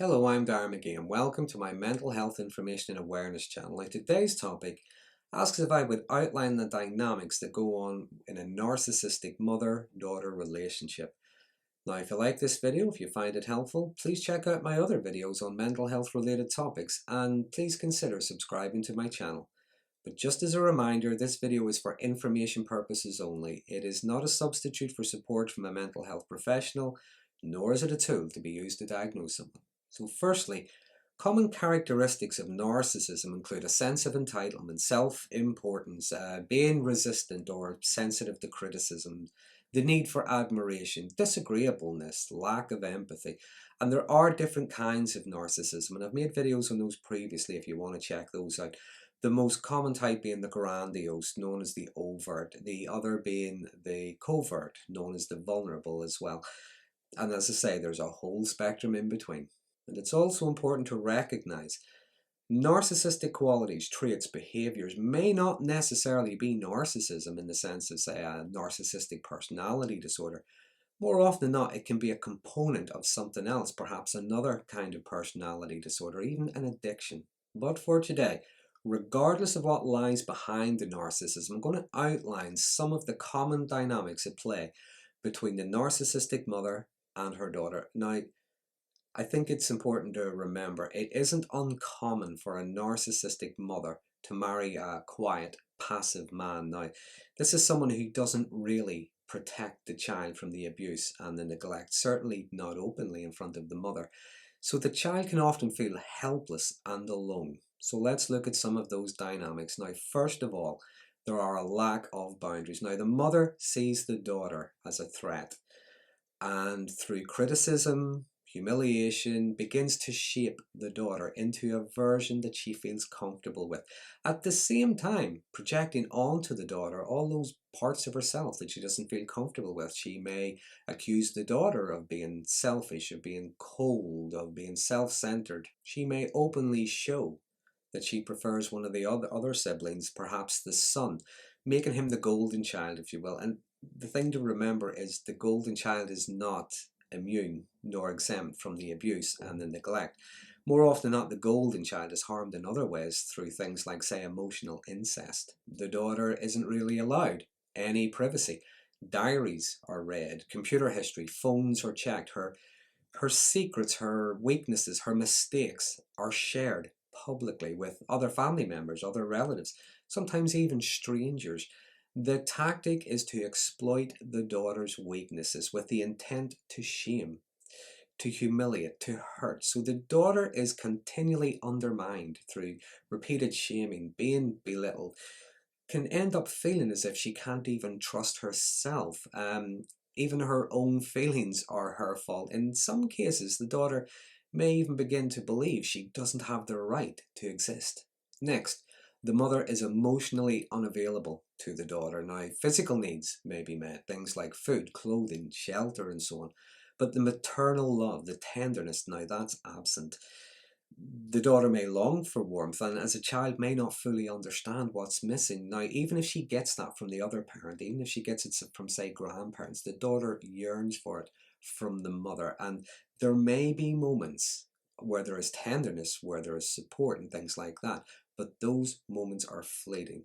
Hello, I'm Darren Magee and welcome to my Mental Health Information and Awareness channel. Now, today's topic asks if I would outline the dynamics that go on in a narcissistic mother-daughter relationship. Now, if you like this video, if you find it helpful, please check out my other videos on mental health related topics and please consider subscribing to my channel. But just as a reminder, this video is for information purposes only. It is not a substitute for support from a mental health professional, nor is it a tool to be used to diagnose someone. So firstly, common characteristics of narcissism include a sense of entitlement, self-importance, being resistant or sensitive to criticism, the need for admiration, disagreeableness, lack of empathy. And there are different kinds of narcissism, and I've made videos on those previously if you want to check those out. The most common type being the grandiose, known as the overt, the other being the covert, known as the vulnerable as well. And as I say, there's a whole spectrum in between. And it's also important to recognize narcissistic qualities, traits, behaviors may not necessarily be narcissism in the sense of, say, a narcissistic personality disorder. More often than not, it can be a component of something else, perhaps another kind of personality disorder, even an addiction. But for today, regardless of what lies behind the narcissism, I'm going to outline some of the common dynamics at play between the narcissistic mother and her daughter. Now, I think it's important to remember it isn't uncommon for a narcissistic mother to marry a quiet, passive man. Now, this is someone who doesn't really protect the child from the abuse and the neglect, certainly not openly in front of the mother. So the child can often feel helpless and alone. So let's look at some of those dynamics. Now, first of all, there are a lack of boundaries. Now, the mother sees the daughter as a threat, and through criticism, humiliation, begins to shape the daughter into a version that she feels comfortable with. At the same time, projecting onto the daughter all those parts of herself that she doesn't feel comfortable with. She may accuse the daughter of being selfish, of being cold, of being self-centered. She may openly show that she prefers one of the other siblings, perhaps the son, making him the golden child, if you will. And the thing to remember is the golden child is not immune nor exempt from the abuse and the neglect. More often than not, the golden child is harmed in other ways through things like, say, emotional incest. The daughter isn't really allowed any privacy. Diaries are read, computer history, phones are checked, her secrets, her weaknesses, her mistakes are shared publicly with other family members, other relatives, sometimes even strangers. The tactic is to exploit the daughter's weaknesses with the intent to shame, to humiliate, to hurt. So the daughter is continually undermined through repeated shaming, being belittled, can end up feeling as if she can't even trust herself. Even her own feelings are her fault. In some cases, the daughter may even begin to believe she doesn't have the right to exist. Next, the mother is emotionally unavailable to the daughter. Now, physical needs may be met, things like food, clothing, shelter, and so on. But the maternal love, the tenderness, now that's absent. The daughter may long for warmth, and as a child may not fully understand what's missing. Now, even if she gets that from the other parent, even if she gets it from, say, grandparents, the daughter yearns for it from the mother. And there may be moments where there is tenderness, where there is support and things like that, but those moments are fleeting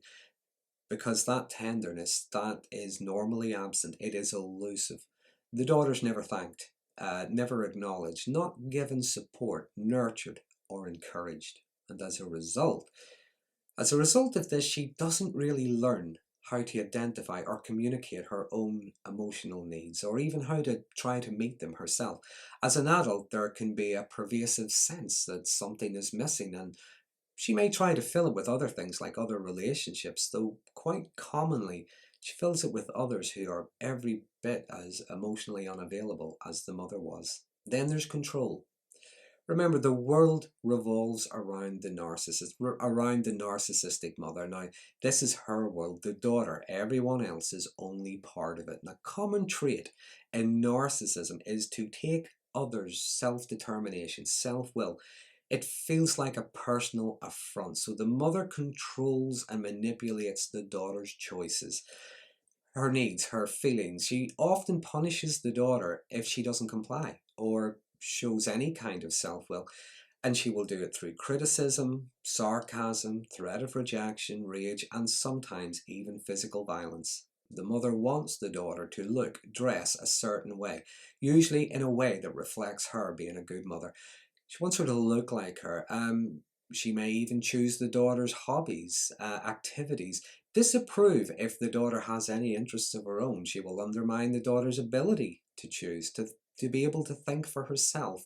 because that tenderness, that is normally absent. It is elusive. The daughter's never thanked, never acknowledged, not given support, nurtured, or encouraged. And as a result of this, she doesn't really learn how to identify or communicate her own emotional needs, or even how to try to meet them herself. As an adult, there can be a pervasive sense that something is missing, and she may try to fill it with other things like other relationships, though quite commonly she fills it with others who are every bit as emotionally unavailable as the mother was. Then there's control. Remember, the world revolves around the narcissistic mother. Now, this is her world, the daughter. Everyone else is only part of it. And a common trait in narcissism is to take others' self-determination, self-will. It feels like a personal affront. So the mother controls and manipulates the daughter's choices, her needs, her feelings. She often punishes the daughter if she doesn't comply, or shows any kind of self-will. And she will do it through criticism, sarcasm, threat of rejection, rage, and sometimes even physical violence. The mother wants the daughter to look, dress a certain way, usually in a way that reflects her being a good mother. She wants her to look like her. She may even choose the daughter's hobbies, activities, disapprove if the daughter has any interests of her own. She will undermine the daughter's ability to choose, to be able to think for herself.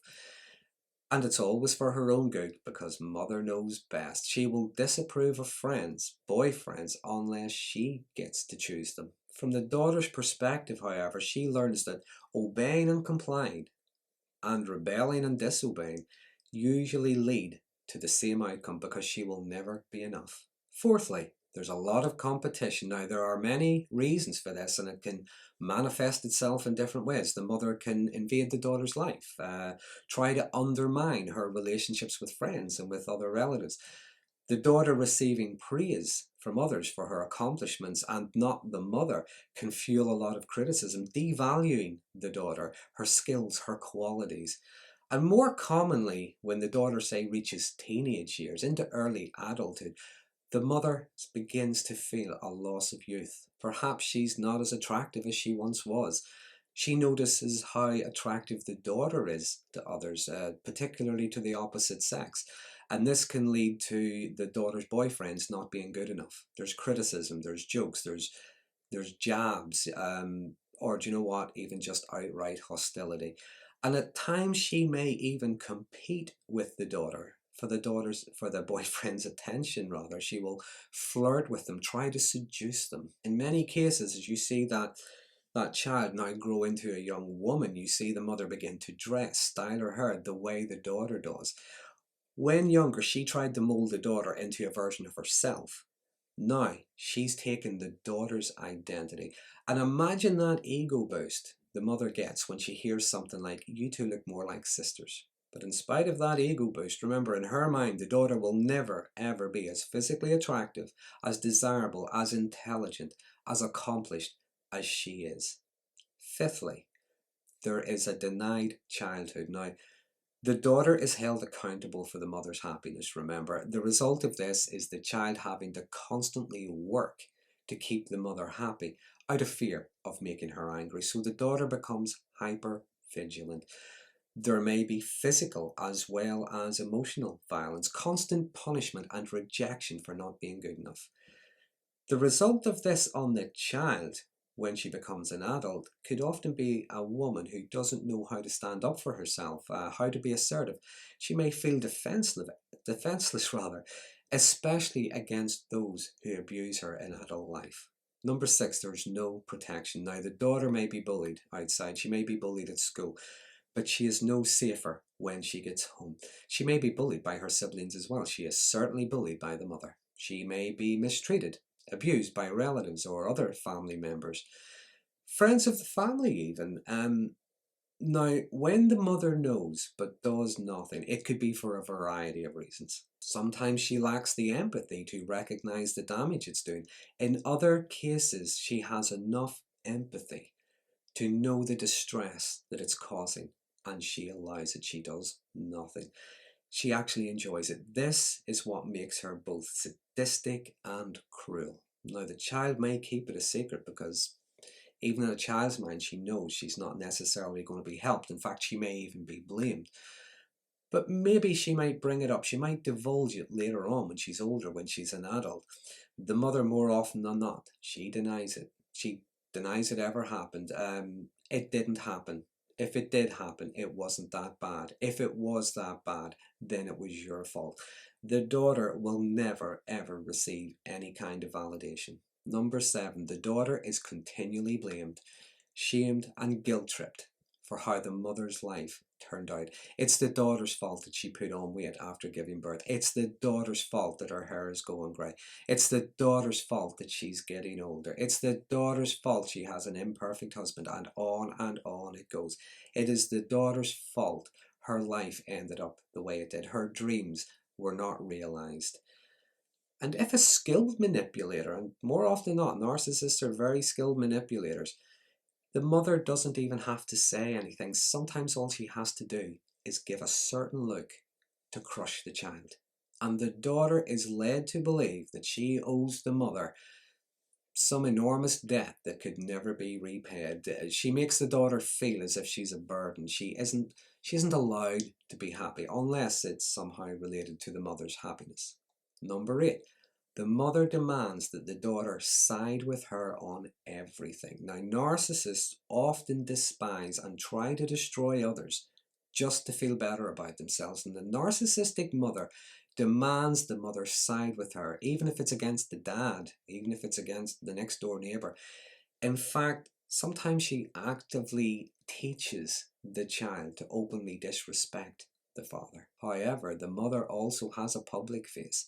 And it's always for her own good, because mother knows best. She will disapprove of friends, boyfriends, unless she gets to choose them. From the daughter's perspective, however, she learns that obeying and complying and rebelling and disobeying usually lead to the same outcome, because she will never be enough. Fourthly, there's a lot of competition. Now, there are many reasons for this, and it can manifest itself in different ways. The mother can invade the daughter's life, try to undermine her relationships with friends and with other relatives. The daughter receiving praise from others for her accomplishments and not the mother can fuel a lot of criticism, devaluing the daughter, her skills, her qualities. And more commonly, when the daughter, say, reaches teenage years, into early adulthood, the mother begins to feel a loss of youth. Perhaps she's not as attractive as she once was. She notices how attractive the daughter is to others, particularly to the opposite sex. And this can lead to the daughter's boyfriends not being good enough. There's criticism, there's jokes, there's jabs, or do you know what, even just outright hostility. And at times she may even compete with the daughter for the boyfriend's attention. Rather, she will flirt with them, try to seduce them. In many cases, as you see that child now grow into a young woman, you see the mother begin to dress, style her hair the way the daughter does. When younger, she tried to mold the daughter into a version of herself. Now she's taken the daughter's identity. And imagine that ego boost the mother gets when she hears something like, "You two look more like sisters." But in spite of that ego boost, remember, in her mind, the daughter will never ever be as physically attractive, as desirable, as intelligent, as accomplished as she is. Fifthly, there is a denied childhood. Now, the daughter is held accountable for the mother's happiness, remember. The result of this is the child having to constantly work to keep the mother happy, out of fear of making her angry. So the daughter becomes hyper vigilant. There may be physical as well as emotional violence, constant punishment and rejection for not being good enough. The result of this on the child, when she becomes an adult, could often be a woman who doesn't know how to stand up for herself, how to be assertive. She may feel defenseless rather, especially against those who abuse her in adult life. Number 6, there's no protection. Now, the daughter may be bullied outside, she may be bullied at school, but she is no safer when she gets home. She may be bullied by her siblings as well. She is certainly bullied by the mother. She may be mistreated, abused by relatives or other family members, friends of the family even. Now, when the mother knows but does nothing, it could be for a variety of reasons. Sometimes she lacks the empathy to recognize the damage it's doing. In other cases, she has enough empathy to know the distress that it's causing, and she allows it. She does nothing. She actually enjoys it. This is what makes her both sadistic and cruel. Now, the child may keep it a secret, because even in a child's mind, she knows she's not necessarily going to be helped. In fact, she may even be blamed. But maybe she might bring it up. She might divulge it later on when she's older, when she's an adult. The mother, more often than not, she denies it. She denies it ever happened. It didn't happen. If it did happen, it wasn't that bad. If it was that bad, then it was your fault. The daughter will never ever receive any kind of validation. Number 7, the daughter is continually blamed, shamed and guilt-tripped for how the mother's life turned out. It's the daughter's fault that she put on weight after giving birth. It's the daughter's fault that her hair is going grey. It's the daughter's fault that she's getting older. It's the daughter's fault she has an imperfect husband, and on it goes. It is the daughter's fault her life ended up the way it did. Her dreams were not realised. And if a skilled manipulator, and more often than not, narcissists are very skilled manipulators, The mother doesn't even have to say anything. Sometimes all she has to do is give a certain look to crush the child. And the daughter is led to believe that she owes the mother some enormous debt that could never be repaid. She makes the daughter feel as if she's a burden. She isn't allowed to be happy unless it's somehow related to the mother's happiness. Number 8. The mother demands that the daughter side with her on everything. Now, narcissists often despise and try to destroy others just to feel better about themselves. And the narcissistic mother demands the mother side with her, even if it's against the dad, even if it's against the next door neighbor. In fact, sometimes she actively teaches the child to openly disrespect the father. However, the mother also has a public face.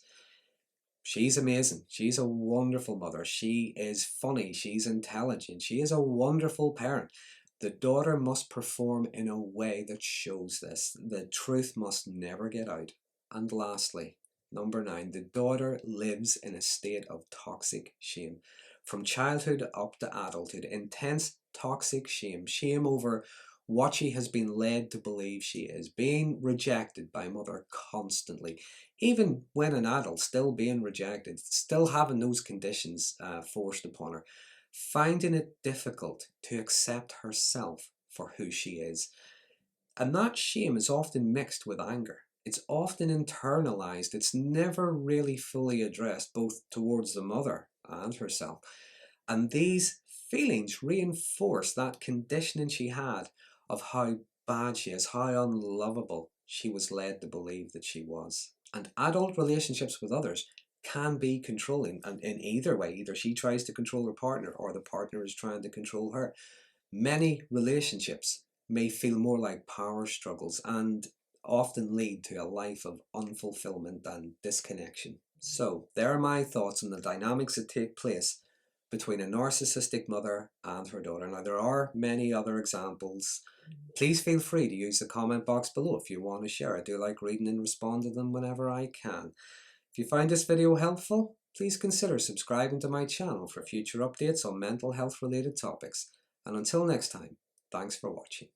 She's amazing. She's a wonderful mother. She is funny. She's intelligent. She is a wonderful parent. The daughter must perform in a way that shows this. The truth must never get out. And lastly, number 9, the daughter lives in a state of toxic shame. From childhood up to adulthood, intense toxic shame. Shame over what she has been led to believe she is. Being rejected by mother constantly. Even when an adult, still being rejected. Still having those conditions forced upon her. Finding it difficult to accept herself for who she is. And that shame is often mixed with anger. It's often internalized. It's never really fully addressed, both towards the mother and herself. And these feelings reinforce that conditioning she had of how bad she is, how unlovable she was led to believe that she was. And adult relationships with others can be controlling, and in either way. Either she tries to control her partner or the partner is trying to control her. Many relationships may feel more like power struggles and often lead to a life of unfulfillment and disconnection. So, there are my thoughts on the dynamics that take place between a narcissistic mother and her daughter. Now, there are many other examples. Please feel free to use the comment box below if you want to share. I do like reading and respond to them whenever I can. If you find this video helpful, please consider subscribing to my channel for future updates on mental health related topics. And until next time, thanks for watching.